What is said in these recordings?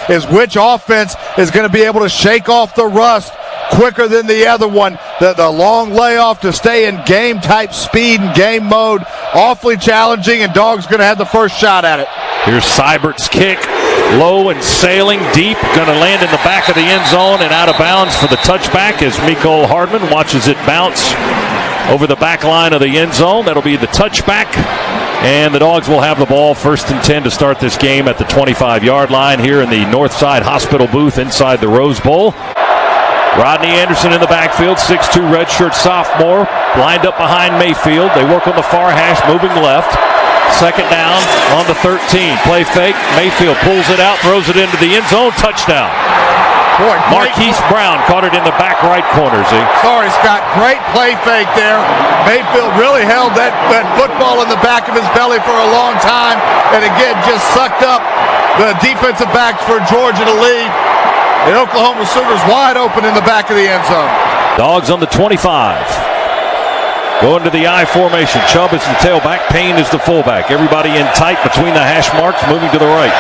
is which offense is going to be able to shake off the rust quicker than the other one. The long layoff to stay in game-type speed and game mode, awfully challenging, and Dog's going to have the first shot at it. Here's Seibert's kick, low and sailing deep, going to land in the back of the end zone and out of bounds for the touchback as Mecole Hardman watches it bounce over the back line of the end zone. That'll be the touchback, and the Dogs will have the ball 1st and 10 to start this game at the 25-yard line here in the Northside Hospital booth inside the Rose Bowl. Rodney Anderson in the backfield, 6'2 redshirt sophomore, lined up behind Mayfield. They work on the far hash, moving left. 2nd down on the 13. Play fake. Mayfield pulls it out, throws it into the end zone. Touchdown. Boy, Marquise Brown caught it in the back right corner, Z. Sorry, Scott. Great play fake there. Mayfield really held that football in the back of his belly for a long time, and again just sucked up the defensive backs for Georgia to lead. The Oklahoma Sooners wide open in the back of the end zone. Dogs on the 25. Going to the I formation. Chubb is the tailback. Payne is the fullback. Everybody in tight between the hash marks, moving to the right.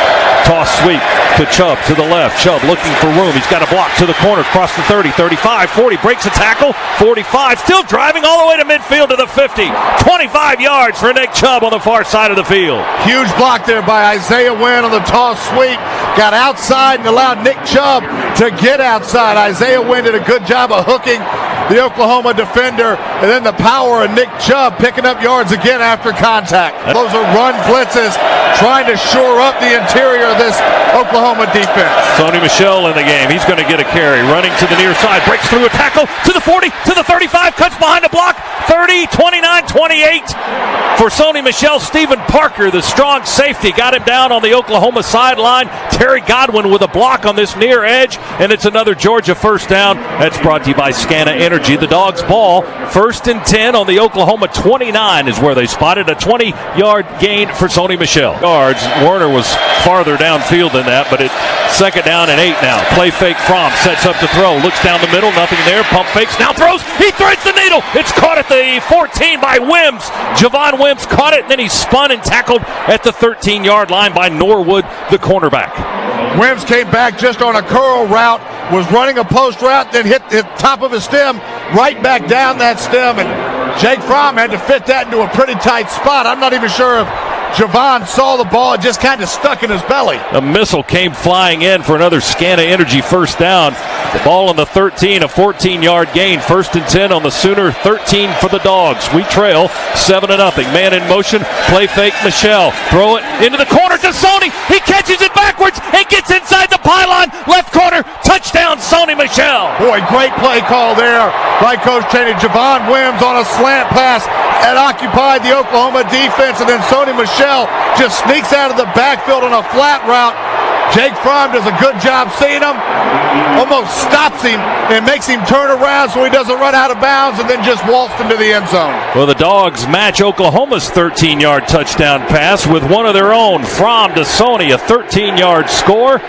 Toss sweep to Chubb to the left. Chubb looking for room. He's got a block to the corner. Across the 30, 35, 40. Breaks a tackle. 45. Still driving all the way to midfield to the 50. 25 yards for Nick Chubb on the far side of the field. Huge block there by Isaiah Wynn on the toss sweep. Got outside and allowed Nick Chubb to get outside. Isaiah Wynn did a good job of hooking the Oklahoma defender, and then the power of Nick Chubb picking up yards again after contact. Those are run blitzes trying to shore up the interior of this Oklahoma defense. Sony Michel in the game. He's going to get a carry. Running to the near side. Breaks through a tackle to the 40, to the 35. Cuts behind the block. 30, 29, 28. For Sony Michel, Stephen Parker, the strong safety, got him down on the Oklahoma sideline. Terry Godwin with a block on this near edge, and it's another Georgia first down. That's brought to you by Scana Energy. The Dogs ball, 1st and 10 on the Oklahoma 29 is where they spotted a 20-yard gain for Sony Michel. Yards. Werner was farther downfield than that, but it's 2nd down and 8 now. Play fake. Fromm sets up to throw. Looks down the middle. Nothing there. Pump fakes. Now throws. He threads the needle. It's caught at the 14 by Wims. Javon Wims caught it, and then he spun and tackled at the 13-yard line by Norwood, the cornerback. Wims came back just on a curl route, was running a post route, then hit the top of his stem, right back down that stem, and Jake Fromm had to fit that into a pretty tight spot. I'm not even sure if Javon saw the ball. It just kind of stuck in his belly. A missile came flying in for another Scana Energy first down. The ball on the 13, a 14-yard gain. 1st and 10 on the Sooner, 13 for the Dogs. We trail 7-0. Man in motion, play fake, Michel. Throw it into the corner to Sony. He catches it backwards and gets inside the pylon. Left corner, touchdown, Sony Michel. Boy, great play call there by Coach Chaney. Javon Wims on a slant pass and occupied the Oklahoma defense, and then Sony Michel just sneaks out of the backfield on a flat route. Jake Fromm does a good job seeing him, almost stops him and makes him turn around so he doesn't run out of bounds, and then just waltzed into the end zone. Well, the Dogs match Oklahoma's 13-yard touchdown pass with one of their own. Fromm to Sony, a 13-yard score.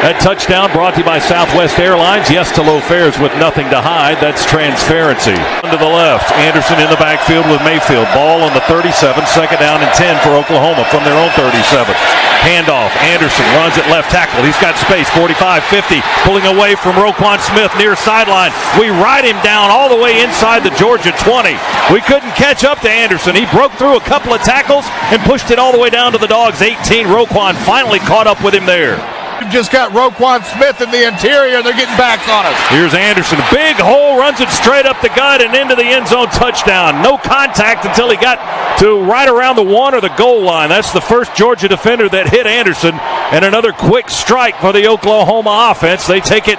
That touchdown brought to you by Southwest Airlines. Yes to low fares with nothing to hide. That's transparency. To the left, Anderson in the backfield with Mayfield. Ball on the 37, 2nd down and 10 for Oklahoma from their own 37. Handoff, Anderson runs at left tackle. He's got space, 45, 50. Pulling away from Roquan Smith near sideline. We ride him down all the way inside the Georgia 20. We couldn't catch up to Anderson. He broke through a couple of tackles and pushed it all the way down to the Dogs 18. Roquan finally caught up with him there. We've just got Roquan Smith in the interior, and they're getting backs on us. Here's Anderson. Big hole, runs it straight up the gut and into the end zone. Touchdown. No contact until he got to right around the 1 or the goal line. That's the first Georgia defender that hit Anderson, and another quick strike for the Oklahoma offense. They take it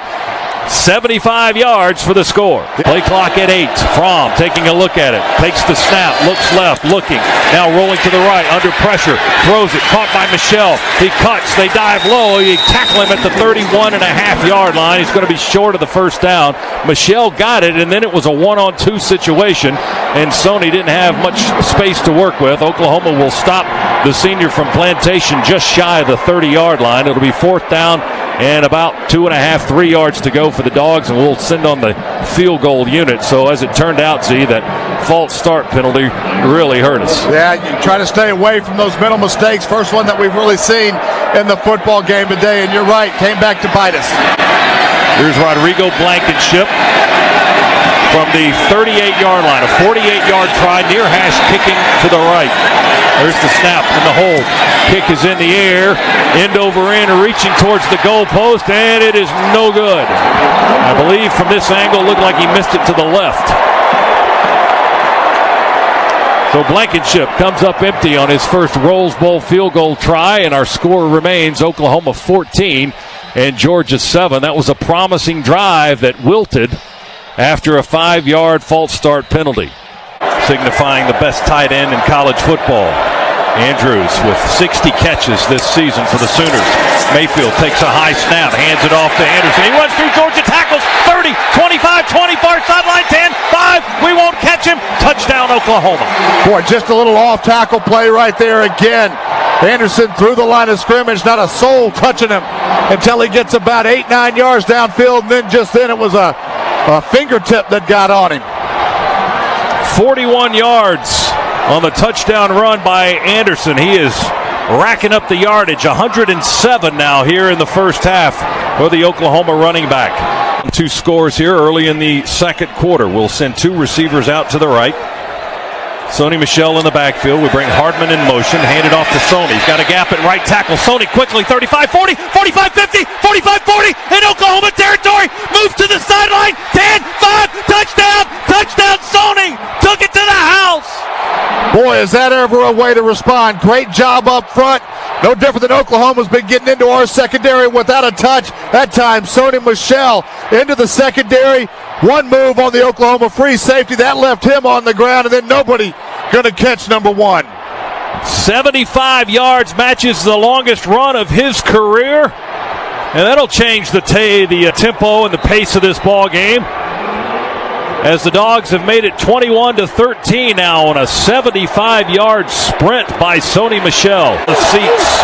75 yards for the score. Play clock at 8. Fromm taking a look at it. Takes the snap. Looks left. Looking. Now rolling to the right. Under pressure. Throws it. Caught by Michel. He cuts. They dive low. You tackle him at the 31.5-yard line. He's going to be short of the first down. Michel got it, and then it was a 1-on-2 situation, and Sony didn't have much space to work with. Oklahoma will stop the senior from Plantation just shy of the 30-yard line. It'll be 4th down and about 2.5, 3 yards to go for the Dogs, and we'll send on the field goal unit. So as it turned out, Z, that false start penalty really hurt us. Yeah, you try to stay away from those mental mistakes. First one that we've really seen in the football game today, and you're right, came back to bite us. Here's Rodrigo Blankenship from the 38-yard line, a 48-yard try, near hash kicking to the right. There's the snap and the hold. Kick is in the air, end over end, reaching towards the goal post, and it is no good. I believe from this angle, it looked like he missed it to the left. So Blankenship comes up empty on his first Rose Bowl field goal try, and our score remains Oklahoma 14 and Georgia 7. That was a promising drive that wilted after a 5-yard false start penalty, signifying the best tight end in college football. Andrews with 60 catches this season for the Sooners. Mayfield takes a high snap, hands it off to Anderson. He runs through Georgia tackles, 30, 25, 20, far sideline, 10, 5. We won't catch him. Touchdown, Oklahoma. Boy, just a little off-tackle play right there again. Anderson through the line of scrimmage, not a soul touching him until he gets about 8-9 yards downfield, and then it was a fingertip that got on him. 41 yards on the touchdown run by Anderson. He is racking up the yardage, 107 now here in the first half for the Oklahoma running back. 2 scores here early in the second quarter. We'll send 2 receivers out to the right. Sony Michel in the backfield. We bring Hardman in motion. Hand it off to Sony. He's got a gap at right tackle. Sony quickly, 35-40, 45-50, 45-40 in Oklahoma territory. Moves to the sideline. 10, 5, touchdown, touchdown, Sony. Took it to the house. Boy, is that ever a way to respond. Great job up front. No different than Oklahoma's been getting into our secondary without a touch. That time, Sony Michel into the secondary. One move on the Oklahoma free safety. That left him on the ground, and then nobody going to catch number 1. 75 yards, matches the longest run of his career. And that'll change the tempo and the pace of this ball game, as the Dogs have made it 21-13 now on a 75-yard sprint by Sony Michel. The seats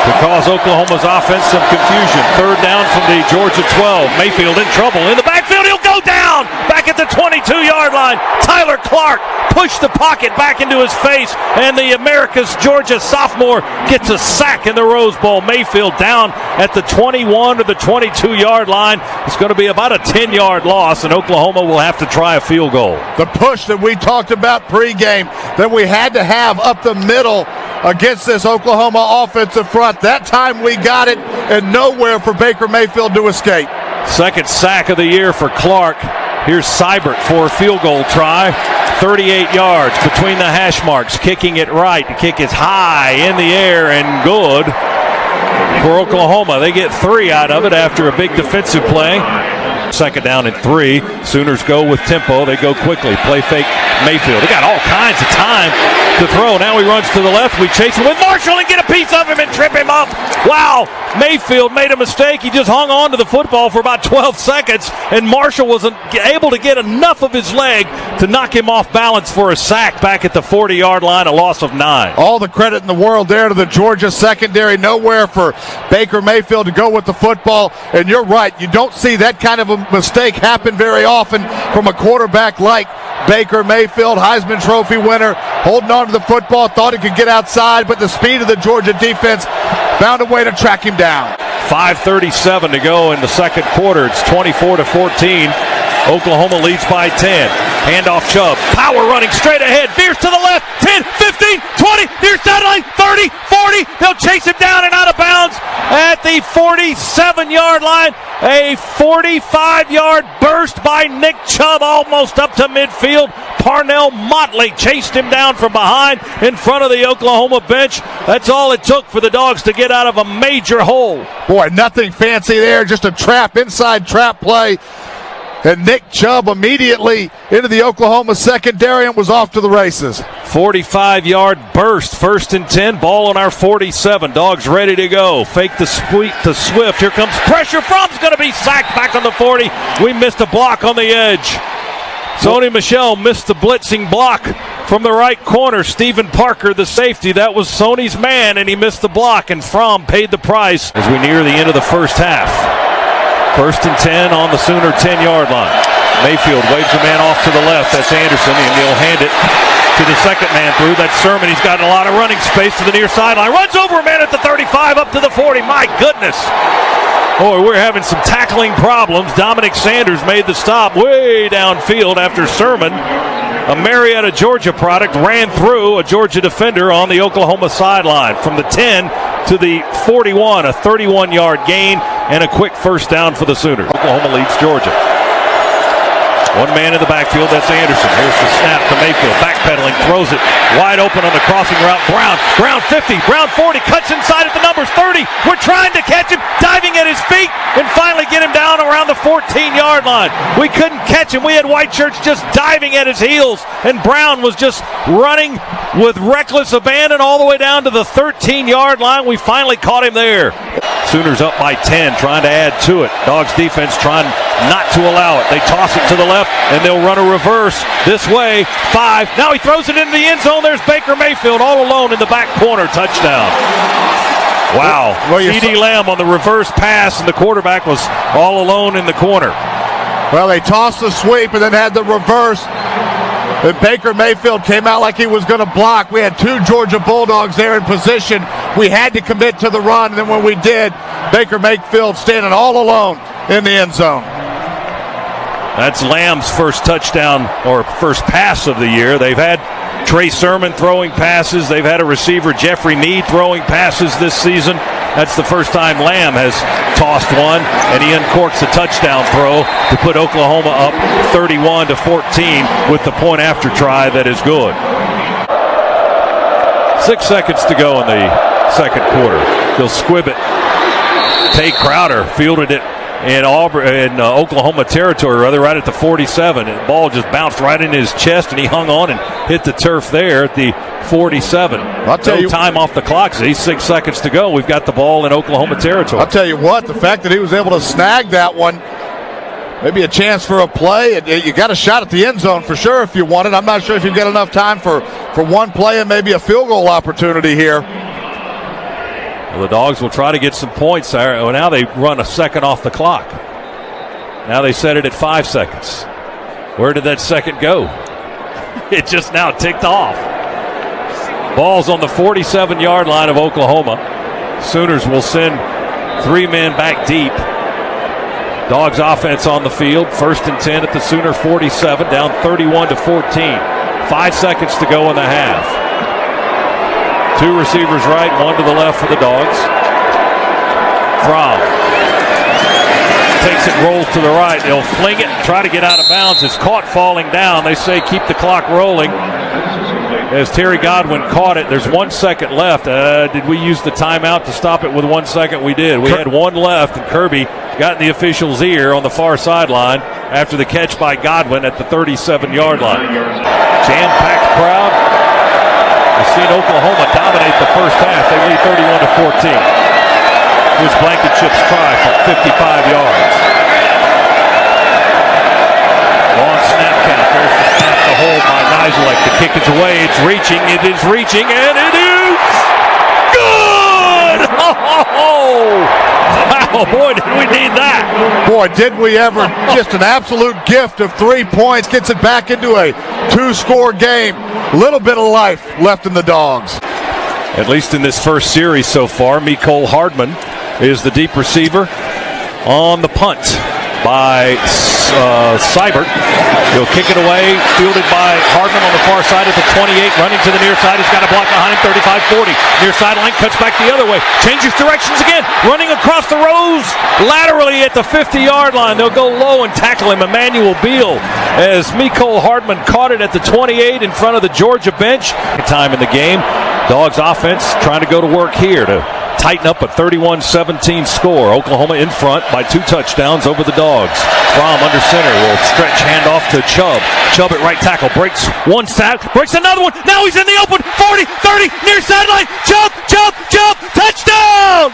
to cause Oklahoma's offense some confusion. Third down from the Georgia 12. Mayfield in trouble. In the backfield, he'll go down! Back at the 22-yard line. Tyler Clark pushed the pocket back into his face, and the America's Georgia sophomore gets a sack in the Rose Bowl. Mayfield down at the 21 to the 22-yard line. It's going to be about a 10-yard loss, and Oklahoma will have to try a field goal. The push that we talked about pregame that we had to have up the middle against this Oklahoma offensive front. That time we got it, and nowhere for Baker Mayfield to escape. Second sack of the year for Clark. Here's Seibert for a field goal try. 38 yards between the hash marks. Kicking it right. The kick is high in the air and good for Oklahoma. They get 3 out of it after a big defensive play. Second down and 3. Sooners go with tempo. They go quickly. Play fake Mayfield. They got all kinds of time to throw. Now he runs to the left. We chase him with Marshall and get a piece of him and trip him up. Wow. Mayfield made a mistake. He just hung on to the football for about 12 seconds, and Marshall wasn't able to get enough of his leg to knock him off balance for a sack back at the 40-yard line, a loss of 9. All the credit in the world there to the Georgia secondary. Nowhere for Baker Mayfield to go with the football. And you're right, you don't see that kind of a mistake happen very often from a quarterback like Baker Mayfield, Heisman Trophy winner, holding on to the football, thought he could get outside, but the speed of the Georgia defense found a way to track him down. 5:37 to go in the second quarter. It's 24-14. Oklahoma leads by 10. Handoff Chubb. Power running straight ahead. Veers to the left. 10, 15, 20. Near sideline. 30, 40. They'll chase him down and out of bounds at the 47-yard line. A 45-yard burst by Nick Chubb almost up to midfield. Parnell Motley chased him down from behind in front of the Oklahoma bench. That's all it took for the Dogs to get out of a major hole. Boy, nothing fancy there. Just a trap, inside trap play. And Nick Chubb immediately into the Oklahoma secondary and was off to the races. 45-yard burst, 1st and 10, ball on our 47. Dogs ready to go. Fake the sweep to Swift. Here comes pressure from's going to be sacked back on the 40. We missed a block on the edge. Sony Michel missed the blitzing block from the right corner. Stephen Parker, the safety. That was Sony's man, and he missed the block, and Fromm paid the price as we near the end of the first half. 1st and 10 on the Sooner 10-yard line. Mayfield waves a man off to the left. That's Anderson, and he'll hand it to the second man through. That's Sermon. He's got a lot of running space to the near sideline. Runs over a man at the 35, up to the 40. My goodness. Boy, we're having some tackling problems. Dominic Sanders made the stop way downfield after Sermon, a Marietta, Georgia product, ran through a Georgia defender on the Oklahoma sideline. From the 10 to the 41, a 31-yard gain and a quick first down for the Sooners. Oklahoma leads Georgia. One man in the backfield, that's Anderson. Here's the snap to Mayfield. Backpedaling, throws it wide open on the crossing route. Brown 50, Brown 40, cuts inside at the numbers 30. We're trying to catch him, diving at his feet, and finally get him down around the 14-yard line. We couldn't catch him. We had White Church just diving at his heels, and Brown was just running with reckless abandon all the way down to the 13-yard line. We finally caught him there. Sooners up by 10, trying to add to it. Dogs defense trying not to allow it. They toss it to the left, and they'll run a reverse this way. 5. Now he throws it into the end zone. There's Baker Mayfield all alone in the back corner. Touchdown. Wow. CeeDee Lamb on the reverse pass, and the quarterback was all alone in the corner. Well, they tossed the sweep and then had the reverse. And Baker Mayfield came out like he was going to block. We had 2 Georgia Bulldogs there in position. We had to commit to the run, and then when we did, Baker Mayfield standing all alone in the end zone. That's Lamb's first touchdown or first pass of the year. They've had Trey Sermon throwing passes. They've had a receiver, Jeffrey Mead, throwing passes this season. That's the first time Lamb has tossed one, and he uncorks a touchdown throw to put Oklahoma up 31-14 with the point after try that is good. 6 seconds to go in the second quarter. They'll squib it. Tay Crowder fielded it in Oklahoma territory, right at the 47. And the ball just bounced right in his chest, and he hung on and hit the turf there at the 47. No time off the clock. 6 seconds to go. We've got the ball in Oklahoma territory. I'll tell you what, the fact that he was able to snag that one, maybe a chance for a play. You got a shot at the end zone for sure if you want it. I'm not sure if you've got enough time for one play and maybe a field goal opportunity here. Well, the Dogs will try to get some points there. Well, now they run a second off the clock. Now they set it at 5 seconds. Where did that second go? It just now ticked off. Ball's on the 47-yard line of Oklahoma. Sooners will send 3 men back deep. Dogs offense on the field. 1st and 10 at the Sooner 47, down 31-14. 5 seconds to go in the half. 2 receivers right, 1 to the left for the Dogs. Fromm takes it, rolls to the right. They'll fling it and try to get out of bounds. It's caught falling down. They say keep the clock rolling. As Terry Godwin caught it, there's 1 second left. Did we use the timeout to stop it with 1 second? We did. We had 1 left, and Kirby got in the official's ear on the far sideline after the catch by Godwin at the 37-yard line. Jam-packed crowd. We've seen Oklahoma dominate the first half. They lead 31-14. Here's Blankenship's try from 55 yards. Long snap count. There's the snap to hold by Nizelek. The kick is away. It's reaching. It is reaching, and it is good! Oh, boy, did we need that. Boy, did we ever. Just an absolute gift of 3 points. Gets it back into a 2-score game. Little bit of life left in the Dogs. At least in this first series so far, Mecole Hardman is the deep receiver on the punt by Seibert. He'll kick it away, fielded by Hardman on the far side at the 28, running to the near side. He's got a block behind him, 35-40. Near sideline, cuts back the other way, changes directions again, running across the rows laterally at the 50-yard line. They'll go low and tackle him, Emmanuel Beal, as Mecole Hardman caught it at the 28 in front of the Georgia bench. Time in the game. Dogs offense trying to go to work here to tighten up a 31-17 score. Oklahoma in front by 2 touchdowns over the Dogs. Fromm under center will stretch handoff to Chubb. Chubb at right tackle breaks one sack, breaks another one. Now he's in the open. 40, 30, near sideline. Chubb, touchdown!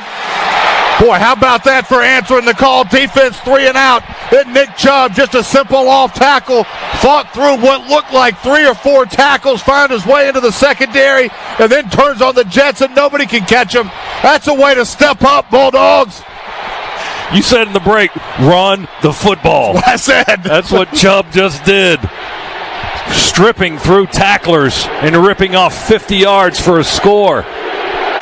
Boy, how about that for answering the call? Defense 3 and out. And Nick Chubb, just a simple off tackle, fought through what looked like 3 or 4 tackles, found his way into the secondary, and then turns on the Jets and nobody can catch him. That's a way to step up, Bulldogs. You said in the break, run the football. I said. That's what Chubb just did. Stripping through tacklers and ripping off 50 yards for a score.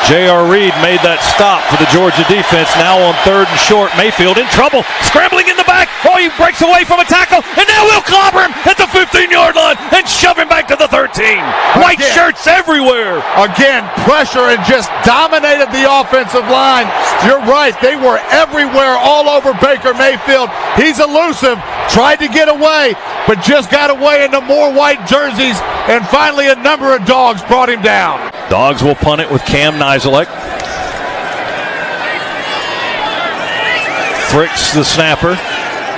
J.R. Reed made that stop for the Georgia defense. Now on 3rd and short. Mayfield in trouble. Scrambling in the back. Oh, he breaks away from a tackle. And now we'll clobber him at the 15-yard line and shove him back to the 13. White shirts everywhere. Again, pressure and just dominated the offensive line. You're right. They were everywhere all over Baker Mayfield. He's elusive. Tried to get away, but just got away into more white jerseys. And finally, a number of dogs brought him down. Dogs will punt it with Cam Nizelek. Fricks the snapper,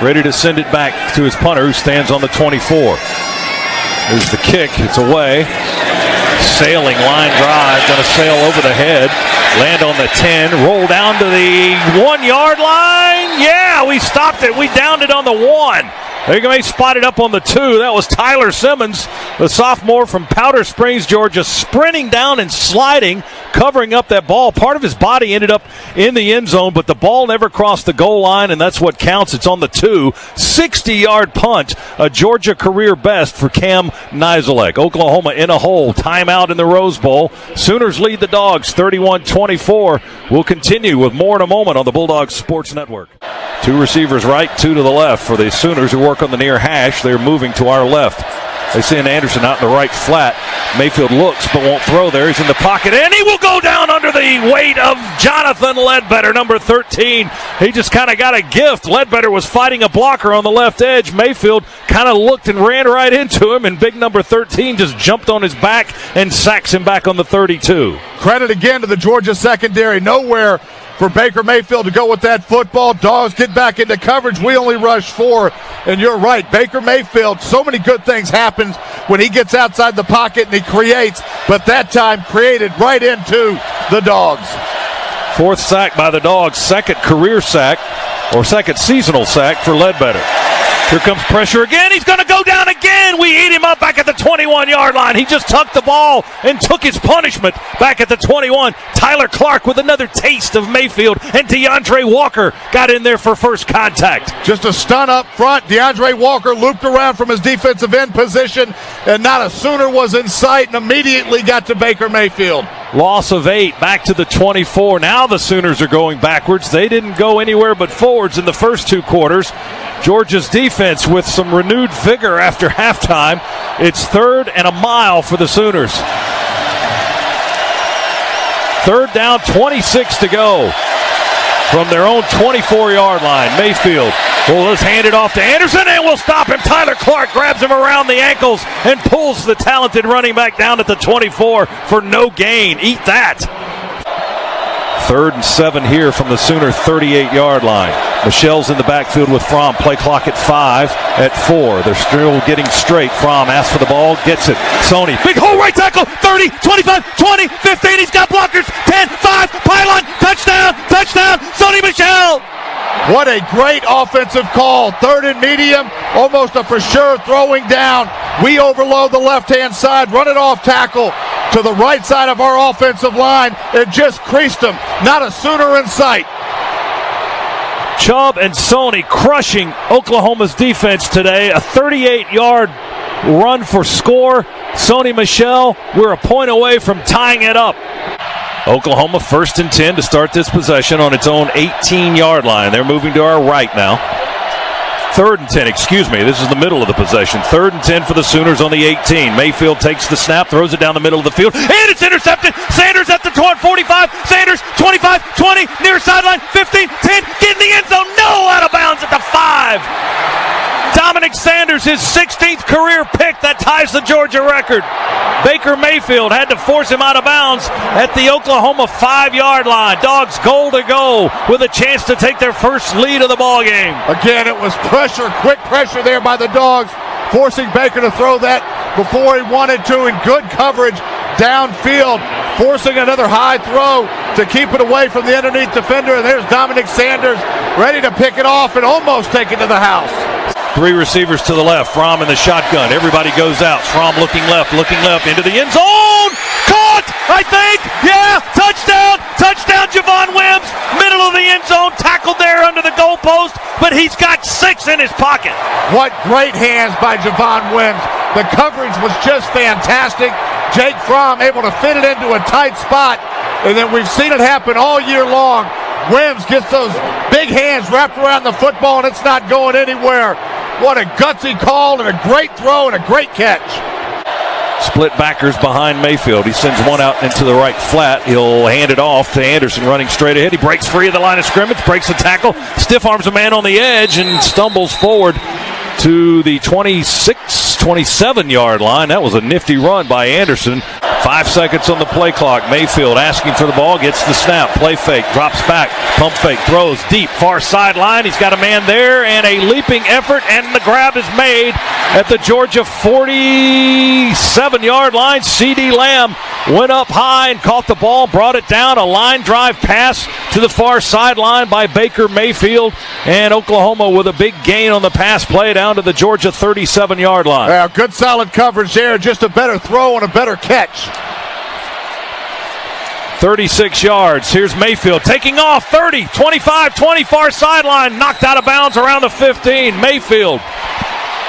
ready to send it back to his punter, who stands on the 24. There's the kick. It's away. Sailing line drive, going to sail over the head, land on the 10, roll down to the 1-yard line. Yeah, we stopped it. We downed it on the 1. They spotted up on the 2. That was Tyler Simmons, the sophomore from Powder Springs, Georgia, sprinting down and sliding, covering up that ball. Part of his body ended up in the end zone, but the ball never crossed the goal line, and that's what counts. It's on the 2. 60-yard punt, a Georgia career best for Cam Nizelek. Oklahoma in a hole. Timeout in the Rose Bowl. Sooners lead the Dogs 31-24. We'll continue with more in a moment on the Bulldogs Sports Network. 2 receivers right, 2 to the left for the Sooners who work on the near hash. They're moving to our left. They send Anderson out in the right flat. Mayfield looks but won't throw there. He's in the pocket, and he will go down under the weight of Jonathan Ledbetter, number 13. He just kind of got a gift. Ledbetter was fighting a blocker on the left edge. Mayfield kind of looked and ran right into him, and big number 13 just jumped on his back and sacks him back on the 32. Credit again to the Georgia secondary. Nowhere for Baker Mayfield to go with that football. Dogs get back into coverage. We only rush 4. And you're right, Baker Mayfield, so many good things happen when he gets outside the pocket and he creates, but that time created right into the Dogs. 4th sack by the Dogs, 2nd career sack, or 2nd seasonal sack for Ledbetter. Here comes pressure again. He's going to go down again. We eat him up back at the 21-yard line. He just tucked the ball and took his punishment back at the 21. Tyler Clark with another taste of Mayfield, and DeAndre Walker got in there for first contact. Just a stun up front. DeAndre Walker looped around from his defensive end position, and not a Sooner was in sight, and immediately got to Baker Mayfield. Loss of 8, back to the 24. Now the Sooners are going backwards. They didn't go anywhere but forwards in the first 2 quarters. Georgia's defense with some renewed vigor after halftime. It's 3rd and a mile for the Sooners. 3rd down, 26 to go from their own 24-yard line. Mayfield will just hand it off to Anderson, and we'll stop him. Tyler Clark grabs him around the ankles and pulls the talented running back down at the 24 for no gain. Eat that. 3rd and 7 here from the Sooner 38-yard line. Michelle's in the backfield with Fromm. Play clock at 5, at 4. They're still getting straight. Fromm asks for the ball, gets it. Sony, big hole, right tackle, 30, 25, 20, 15. He's got blockers. 10, 5, pylon, touchdown, touchdown, Sony Michel. What a great offensive call. 3rd and medium, almost a for sure throwing down. We overload the left-hand side, run it off tackle to the right side of our offensive line, and just creased him. Not a Sooner in sight. Chubb and Sony crushing Oklahoma's defense today. A 38-yard run for score. Sony Michel, we're a point away from tying it up. Oklahoma 1st and 10 to start this possession on its own 18-yard line. They're moving to our right now. 3rd and 10, excuse me. This is the middle of the possession. 3rd and 10 for the Sooners on the 18. Mayfield takes the snap, throws it down the middle of the field, and it's intercepted. Sanders at the 45. Sanders, 25, 20, near sideline, 15, 10, get in the end zone. No, out of bounds at the 5. Dominic Sanders, his 16th career pick, that ties the Georgia record. Baker Mayfield had to force him out of bounds at the Oklahoma 5-yard line. Dogs goal to go with a chance to take their first lead of the ball game. Again, it was pressure, quick pressure there by the Dogs, forcing Baker to throw that before he wanted to, in good coverage downfield. forcing another high throw to keep it away from the underneath defender. And there's Dominic Sanders ready to pick it off and almost take it to the house. Three receivers to the left. Fromm in the shotgun. Everybody goes out. Fromm looking left into the end zone. Caught, I think. Yeah, touchdown. Touchdown, Javon Wims. Middle of the end zone. Tackled there under the goalpost, but he's got 6 in his pocket. What great hands by Javon Wims. The coverage was just fantastic. Jake Fromm able to fit it into a tight spot, and then we've seen it happen all year long. Wims gets those big hands wrapped around the football, and it's not going anywhere. What a gutsy call and a great throw and a great catch. Split backers behind Mayfield. He sends one out into the right flat. He'll hand it off to Anderson running straight ahead. He breaks free of the line of scrimmage, breaks the tackle, stiff arms a man on the edge, and stumbles forward to the 27-yard line. That was a nifty run by Anderson. 5 seconds on the play clock. Mayfield asking for the ball, gets the snap, play fake, drops back, pump fake, throws deep, far sideline. He's got a man there and a leaping effort, and the grab is made at the Georgia 47-yard line. CeeDee Lamb went up high and caught the ball, brought it down. A line drive pass to the far sideline by Baker Mayfield, and Oklahoma with a big gain on the pass play down to the Georgia 37-yard line. Yeah, good solid coverage there. Just a better throw and a better catch. 36 yards. Here's Mayfield taking off. 30, 25, 20, far sideline. Knocked out of bounds around the 15. Mayfield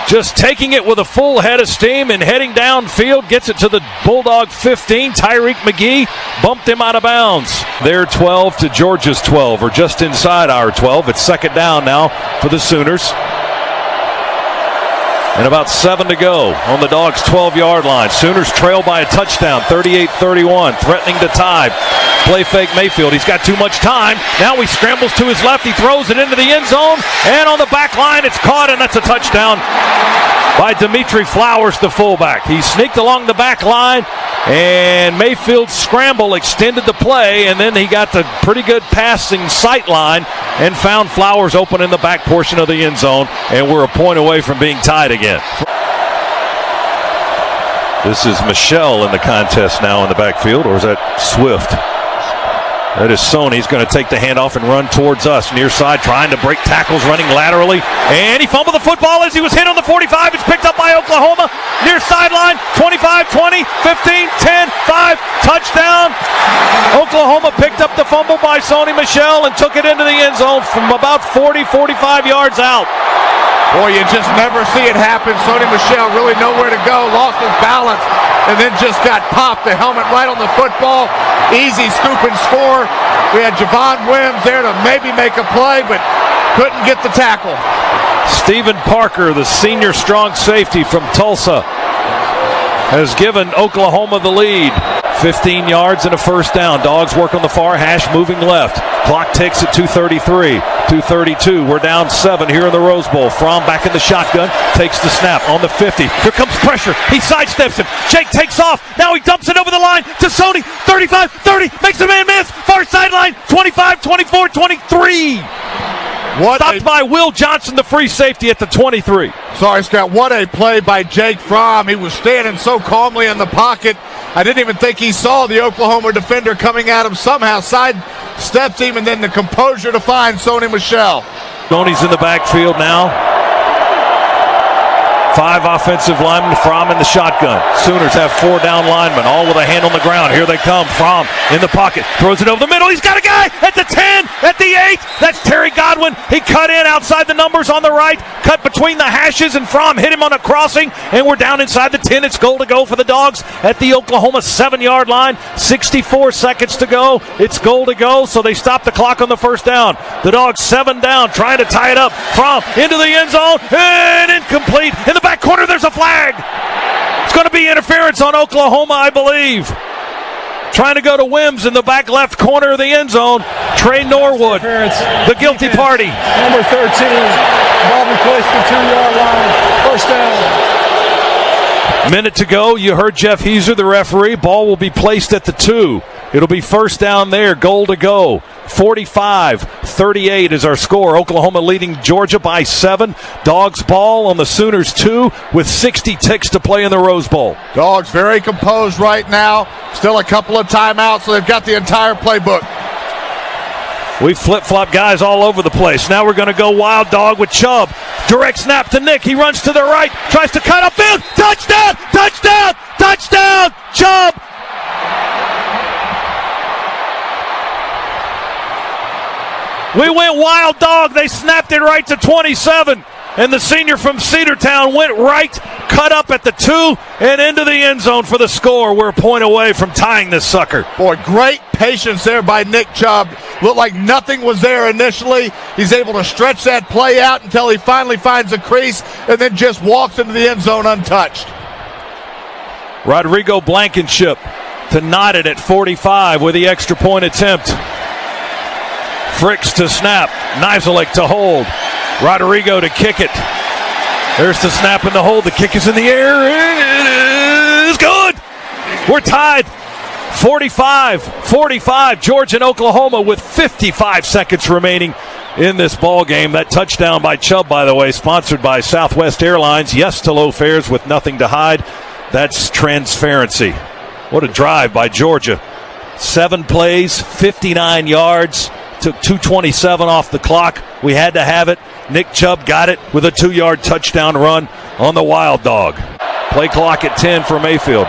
just taking it with a full head of steam and heading downfield. Gets it to the Bulldog 15. Tyreek McGee bumped him out of bounds. Their 12 to Georgia's 12, or just inside our 12. It's second down now for the Sooners. And about 7 to go on the Dogs' 12-yard line. Sooners trail by a touchdown, 38-31, threatening to tie. Play fake Mayfield. He's got too much time. Now he scrambles to his left. He throws it into the end zone. And on the back line, it's caught, and that's a touchdown by Dimitri Flowers, the fullback. He sneaked along the back line, and Mayfield's scramble extended the play, and then he got the pretty good passing sight line and found Flowers open in the back portion of the end zone, and we're a point away from being tied again. This is Michelle in the contest now in the backfield, or is that Swift? That is Sony. He's going to take the handoff and run towards us. Near side, trying to break tackles, running laterally. And he fumbled the football as he was hit on the 45. It's picked up by Oklahoma. Near sideline, 25, 20, 15, 10, 5. Touchdown. Oklahoma picked up the fumble by Sony Michel and took it into the end zone from about 40, 45 yards out. Boy, you just never see it happen. Sony Michel really nowhere to go. Lost his balance and then just got popped. The helmet right on the football. Easy scoop and score. We had Javon Wims there to maybe make a play, but couldn't get the tackle. Stephen Parker, the senior strong safety from Tulsa, has given Oklahoma the lead. 15 yards and a first down. Dogs work on the far hash, moving left. Clock ticks at 2:33, 2:32. We're down 7 here in the Rose Bowl. Fromm back in the shotgun, takes the snap on the 50. Here comes pressure. He sidesteps him. Jake takes off. Now he dumps it over the line to Sony. 35, 30, makes a man miss. Far sideline, 25, 24, 23. Stopped by Will Johnson, the free safety at the 23. Sorry, Scott. What a play by Jake Fromm. He was standing so calmly in the pocket. I didn't even think he saw the Oklahoma defender coming at him. Somehow side steps him, and then the composure to find Sony Michel. Sony's in the backfield now. 5 offensive linemen, Fromm in the shotgun. Sooners have 4 down linemen, all with a hand on the ground. Here they come. Fromm in the pocket, throws it over the middle. He's got a guy at the 10, at the 8. That's Terry Godwin. He cut in outside the numbers on the right, cut between the hashes, and Fromm hit him on a crossing, and we're down inside the 10. It's goal to go for the Dogs at the Oklahoma 7-yard line. 64 seconds to go. It's goal to go, so they stop the clock on the first down. The Dogs 7 down, trying to tie it up. Fromm into the end zone, and incomplete. In the back corner, there's a flag. It's going to be interference on Oklahoma, I believe. Trying to go to Wims in the back left corner of the end zone. Trey Norwood, the guilty party. Number 13, ball be placed at the 2-yard line. First down. Minute to go. You heard Jeff Heiser, the referee. Ball will be placed at the 2. It'll be first down there. Goal to go 45-38 is our score. Oklahoma leading Georgia by 7. Dogs ball on the Sooners 2 with 60 ticks to play in the Rose Bowl. Dogs very composed right now. Still a couple of timeouts, so they've got the entire playbook. We flip-flop guys all over the place. Now we're going to go wild dog with Chubb. Direct snap to Nick. He runs to the right, tries to cut upfield. Touchdown! Touchdown! Touchdown! Chubb! We went wild dog. They snapped it right to 27. And the senior from Cedartown went right, cut up at the 2, and into the end zone for the score. We're a point away from tying this sucker. Boy, great patience there by Nick Chubb. Looked like nothing was there initially. He's able to stretch that play out until he finally finds a crease and then just walks into the end zone untouched. Rodrigo Blankenship to knot it at 45 with the extra point attempt. Fricks to snap. Nizelek to hold. Rodrigo to kick it. There's the snap and the hold. The kick is in the air. It is good. We're tied. 45-45. Georgia and Oklahoma with 55 seconds remaining in this ball game. That touchdown by Chubb, by the way, sponsored by Southwest Airlines. Yes to low fares with nothing to hide. That's transparency. What a drive by Georgia. 7 plays, 59 yards. Took 2:27 off the clock. We had to have it. Nick Chubb got it with a 2-yard touchdown run on the Wild Dog. Play clock at 10 for Mayfield.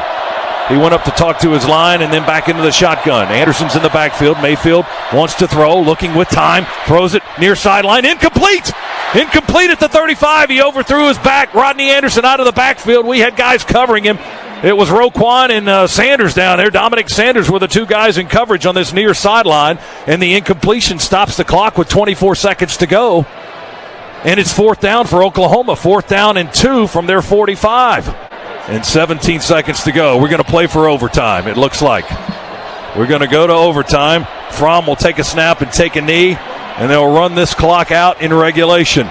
He went up to talk to his line and then back into the shotgun. Anderson's in the backfield. Mayfield wants to throw, looking with time. Throws it near sideline. Incomplete! Incomplete at the 35. He overthrew his back. Rodney Anderson out of the backfield. We had guys covering him. It was Roquan and Sanders down there. Dominic Sanders were the 2 guys in coverage on this near sideline. And the incompletion stops the clock with 24 seconds to go. And it's 4th down for Oklahoma. 4th down and 2 from their 45. And 17 seconds to go. We're going to play for overtime, it looks like. We're going to go to overtime. Fromm will take a snap and take a knee. And they'll run this clock out in regulation.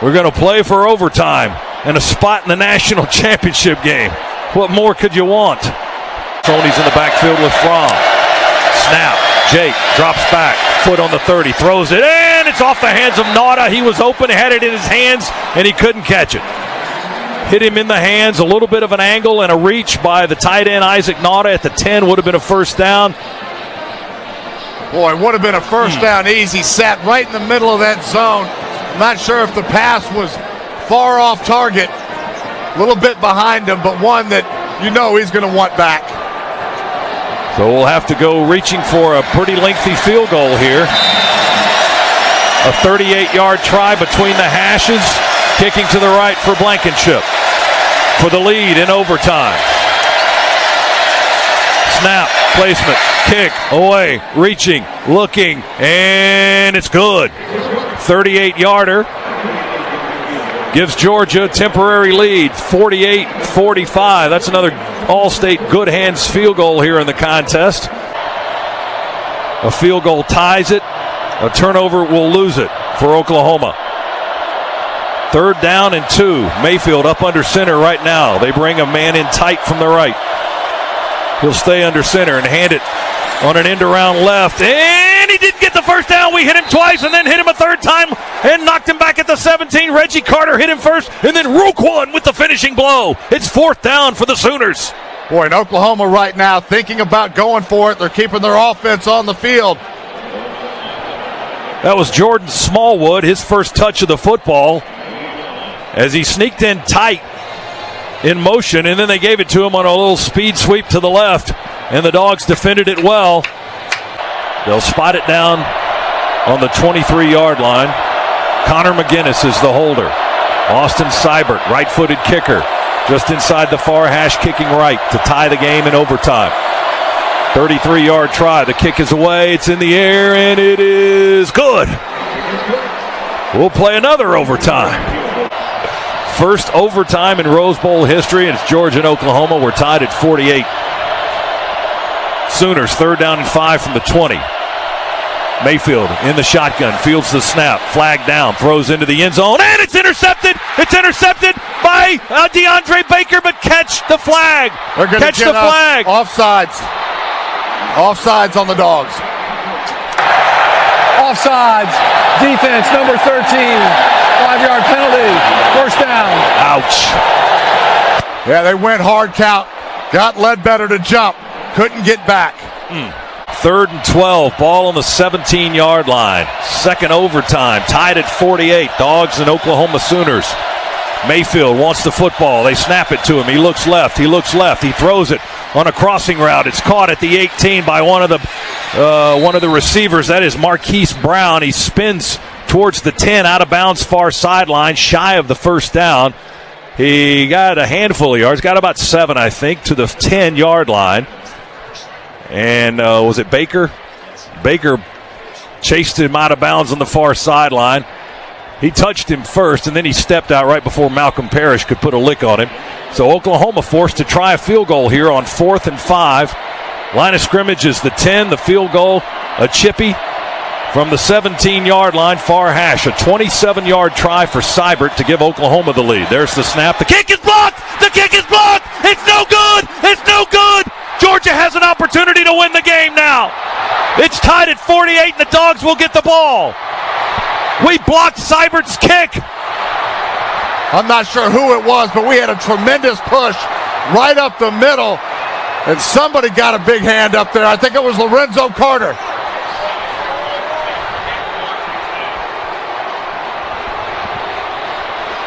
We're going to play for overtime and a spot in the national championship game. What more could you want? Tony's in the backfield with Fromm. Snap. Jake drops back. Foot on the 30. Throws it in. It's off the hands of Nauta. He was open. He had it in his hands, and he couldn't catch it. Hit him in the hands. A little bit of an angle and a reach by the tight end, Isaac Nauta, at the 10. Would have been a first down. Boy, would have been a first down easy. Sat right in the middle of that zone. I'm not sure if the pass was far off target. A little bit behind him, but one that you know he's going to want back. So we'll have to go reaching for a pretty lengthy field goal here. A 38-yard try between the hashes. Kicking to the right for Blankenship for the lead in overtime. Snap, placement, kick, away, reaching, looking, and it's good. 38-yarder. Gives Georgia a temporary lead, 48-45. That's another All-State good hands field goal here in the contest. A field goal ties it. A turnover will lose it for Oklahoma. 3rd down and 2. Mayfield up under center right now. They bring a man in tight from the right. He'll stay under center and hand it on an end around left. And he didn't get the first down. We hit him twice and then hit him a 3rd time and knocked him back at the 17. Reggie Carter hit him first, and then Roquan with the finishing blow. It's 4th down for the Sooners. Boy, in Oklahoma right now thinking about going for it. They're keeping their offense on the field. That was Jordan Smallwood, his first touch of the football, as he sneaked in tight in motion, and then they gave it to him on a little speed sweep to the left, and the Dogs defended it well. They'll spot it down on the 23-yard line. Connor McGinnis is the holder. Austin Seibert, right-footed kicker, just inside the far hash, kicking right to tie the game in overtime. 33-yard try. The kick is away. It's in the air, and it is good. We'll play another overtime. First overtime in Rose Bowl history, and it's Georgia and Oklahoma. We're tied at 48. Sooners 3rd down and 5 from the 20. Mayfield in the shotgun, fields the snap, flag down, throws into the end zone, and it's intercepted. It's intercepted by DeAndre Baker, but catch the flag. They're going to catch the flag. Offsides. Offsides on the Dogs. Offsides. Defense, number 13. 5-yard penalty. First down. Ouch. Yeah, they went hard count. Got Ledbetter to jump. Couldn't get back. 3rd and 12. Ball on the 17-yard line. Second overtime. Tied at 48. Dogs and Oklahoma Sooners. Mayfield wants the football. They snap it to him. He looks left. He throws it on a crossing route. It's caught at the 18 by one of the receivers. That is Marquise Brown. He spins towards the 10, out of bounds, far sideline, shy of the first down. He got a handful of yards. Got about 7, I think, to the 10-yard line. And was it Baker? Baker chased him out of bounds on the far sideline. He touched him first, and then he stepped out right before Malcolm Parrish could put a lick on him. So Oklahoma forced to try a field goal here on 4th and 5. Line of scrimmage is the 10, the field goal, a chippy from the 17-yard line, far hash. A 27-yard try for Seibert to give Oklahoma the lead. There's the snap. The kick is blocked! The kick is blocked! It's no good! It's no good! Georgia has an opportunity to win the game now. It's tied at 48, and the Dogs will get the ball. We blocked Seibert's kick. I'm not sure who it was, but we had a tremendous push right up the middle, and somebody got a big hand up there. I think it was Lorenzo Carter.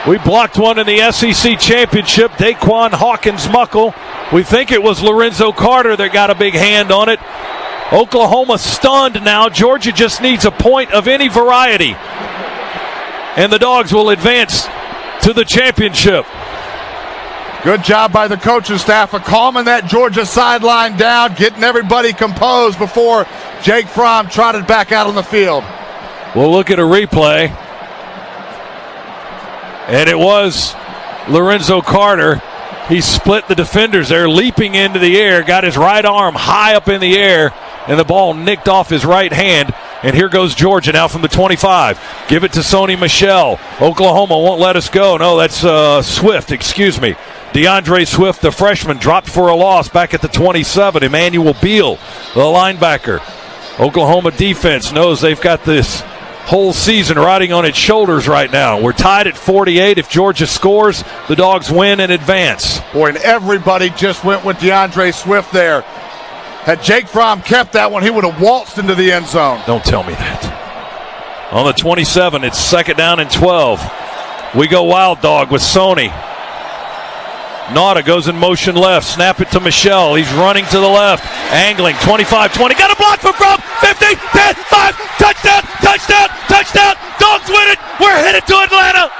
We blocked one in the SEC Championship, Daquan Hawkins-Muckle. We think it was Lorenzo Carter that got a big hand on it. Oklahoma stunned now. Georgia just needs a point of any variety, and the Dogs will advance to the championship. Good job by the coaching staff of calming that Georgia sideline down, getting everybody composed before Jake Fromm trotted back out on the field. We'll look at a replay. And it was Lorenzo Carter. He split the defenders there, leaping into the air, got his right arm high up in the air, and the ball nicked off his right hand. And here goes Georgia now from the 25. Give it to Sony Michel. Oklahoma won't let us go. No, that's Swift, excuse me. DeAndre Swift, the freshman, dropped for a loss back at the 27. Emmanuel Beal, the linebacker. Oklahoma defense knows they've got this whole season riding on its shoulders right now. We're tied at 48. If Georgia scores, the Dogs win and advance. Boy, and everybody just went with DeAndre Swift there. Had Jake Fromm kept that one, he would have waltzed into the end zone. Don't tell me that. On the 27, it's 2nd down and 12. We go wild dog with Sony. Nauta goes in motion left. Snap it to Michel. He's running to the left. Angling. 25-20. Got a block from Fromm. 50, 10, 5. Touchdown, touchdown, touchdown. Dogs win it. We're headed to Atlanta.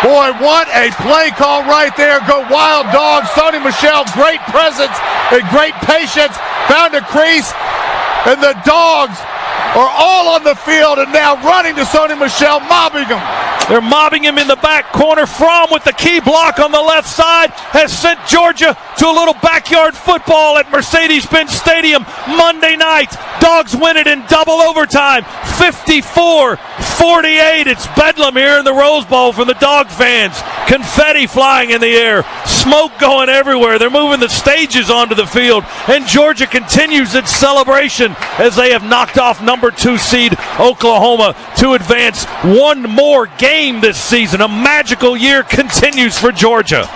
Boy, what a play call right there. Go wild dogs. Sony Michel, great presence and great patience. Found a crease, and the Dogs are all on the field and now running to Sony Michel, mobbing him. They're mobbing him in the back corner. Fromm with the key block on the left side has sent Georgia to a little backyard football at Mercedes-Benz Stadium Monday night. Dogs win it in double overtime, 54-48. It's bedlam here in the Rose Bowl for the Dog fans. Confetti flying in the air, smoke going everywhere. They're moving the stages onto the field, and Georgia continues its celebration as they have knocked off number 2 seed Oklahoma to advance one more game this season. A magical year continues for Georgia.